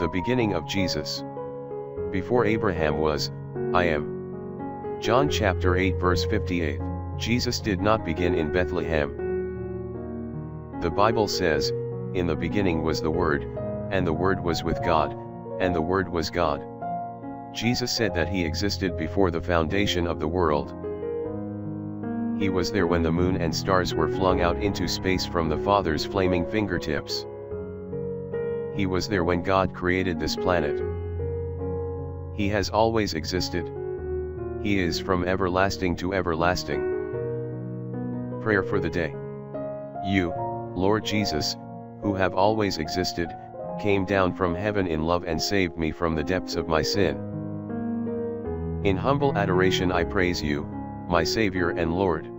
beginning of Jesus. Before Abraham was, I am. John chapter 8 verse 58. Jesus did not begin in Bethlehem. The Bible says, in the beginning was the Word, and the Word was with God, and the Word was God. Jesus said that he existed before the foundation of the world. He was there when the moon and stars were flung out into space from the Father's flaming fingertips. He was there when God created this planet. He has always existed. He is from everlasting to everlasting. Prayer for the day. You, Lord Jesus, who have always existed, came down from heaven in love and saved me from the depths of my sin. In humble adoration I praise you, my Savior and Lord.